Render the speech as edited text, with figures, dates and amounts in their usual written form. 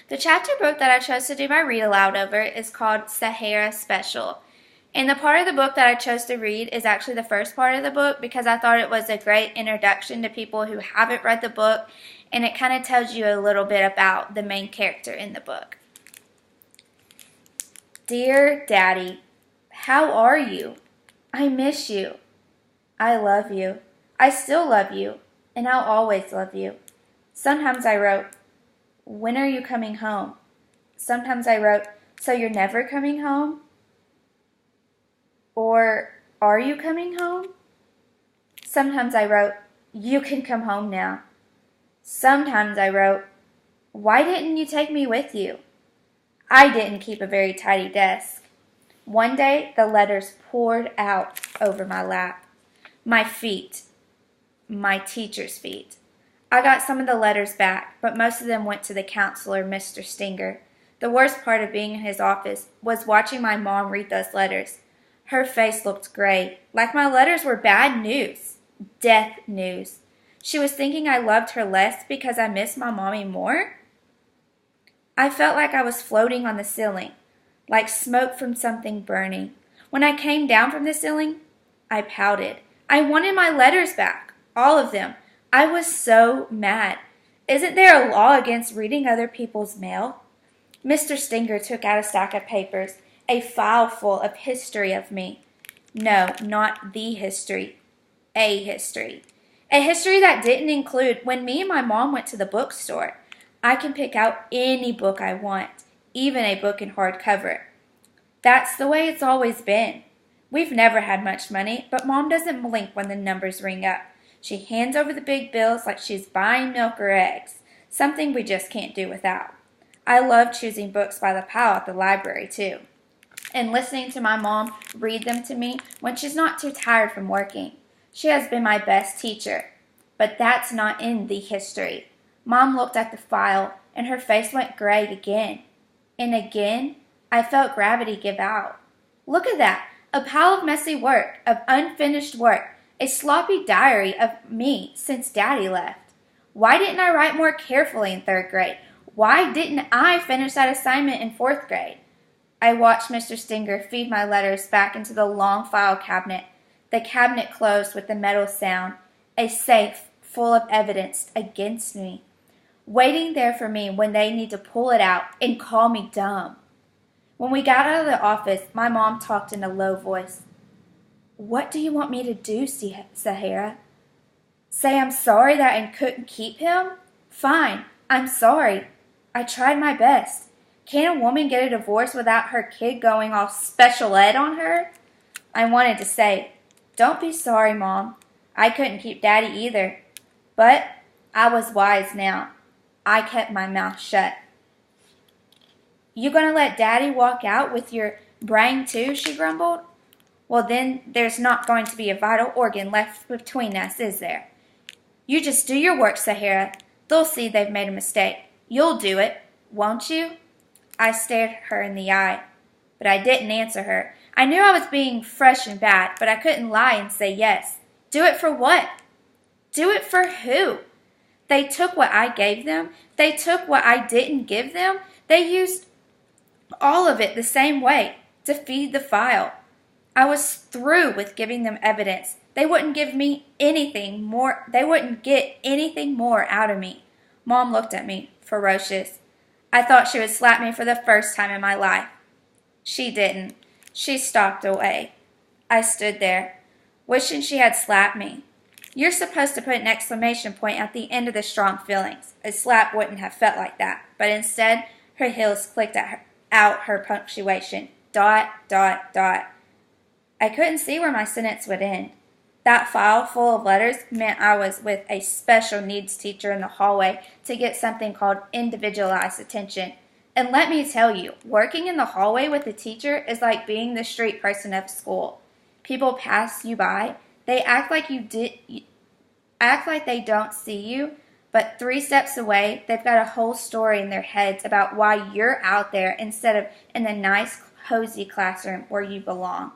The chapter book that I chose to do my read aloud over is called Sahara Special. And the part of the book that I chose to read is actually the first part of the book because I thought it was a great introduction to people who haven't read the book, and it kind of tells you a little bit about the main character in the book. Dear Daddy, how are you? I miss you. I love you. I still love you, and I'll always love you. Sometimes I wrote, when are you coming home? Sometimes I wrote, so you're never coming home? Or, are you coming home? Sometimes I wrote, you can come home now. Sometimes I wrote, why didn't you take me with you? I didn't keep a very tidy desk. One day, the letters poured out over my lap. My feet. My teacher's feet. I got some of the letters back, but most of them went to the counselor, Mr. Stinger. The worst part of being in his office was watching my mom read those letters. Her face looked gray, like my letters were bad news, death news. She was thinking I loved her less because I missed my mommy more? I felt like I was floating on the ceiling, like smoke from something burning. When I came down from the ceiling, I pouted. I wanted my letters back, all of them. I was so mad. Isn't there a law against reading other people's mail? Mr. Stinger took out a stack of papers, a file full of history of me. No, not the history. A history. A history that didn't include when me and my mom went to the bookstore. I can pick out any book I want, even a book in hardcover. That's the way it's always been. We've never had much money, but Mom doesn't blink when the numbers ring up. She hands over the big bills like she's buying milk or eggs, something we just can't do without. I love choosing books by the pile at the library, too, and listening to my mom read them to me when she's not too tired from working. She has been my best teacher, but that's not in the history. Mom looked at the file, and her face went gray again. And again, I felt gravity give out. Look at that, a pile of messy work, of unfinished work, a sloppy diary of me since Daddy left. Why didn't I write more carefully in 3rd grade? Why didn't I finish that assignment in 4th grade? I watched Mr. Stinger feed my letters back into the long file cabinet. The cabinet closed with the metal sound, a safe full of evidence against me, waiting there for me when they need to pull it out and call me dumb. When we got out of the office, my mom talked in a low voice. What do you want me to do, Sahara? Say I'm sorry that I couldn't keep him? Fine, I'm sorry. I tried my best. Can't a woman get a divorce without her kid going all special ed on her? I wanted to say, don't be sorry, Mom. I couldn't keep Daddy either. But I was wise now. I kept my mouth shut. You gonna let Daddy walk out with your brain too? She grumbled. Well, then there's not going to be a vital organ left between us, is there? You just do your work, Sahara. They'll see they've made a mistake. You'll do it, won't you? I stared her in the eye, but I didn't answer her. I knew I was being fresh and bad, but I couldn't lie and say yes. Do it for what? Do it for who? They took what I gave them. They took what I didn't give them. They used all of it the same way to feed the file. I was through with giving them evidence. They wouldn't give me anything more. They wouldn't get anything more out of me. Mom looked at me, ferocious. I thought she would slap me for the first time in my life. She didn't. She stalked away. I stood there, wishing she had slapped me. You're supposed to put an exclamation point at the end of the strong feelings. A slap wouldn't have felt like that, but instead, her heels clicked out her punctuation. Dot, dot, dot. I couldn't see where my sentence would end. That file full of letters meant I was with a special needs teacher in the hallway to get something called individualized attention. And let me tell you, working in the hallway with a teacher is like being the street person of school. People pass you by, they act like they don't see you, but 3 steps away, they've got a whole story in their heads about why you're out there instead of in the nice, cozy classroom where you belong.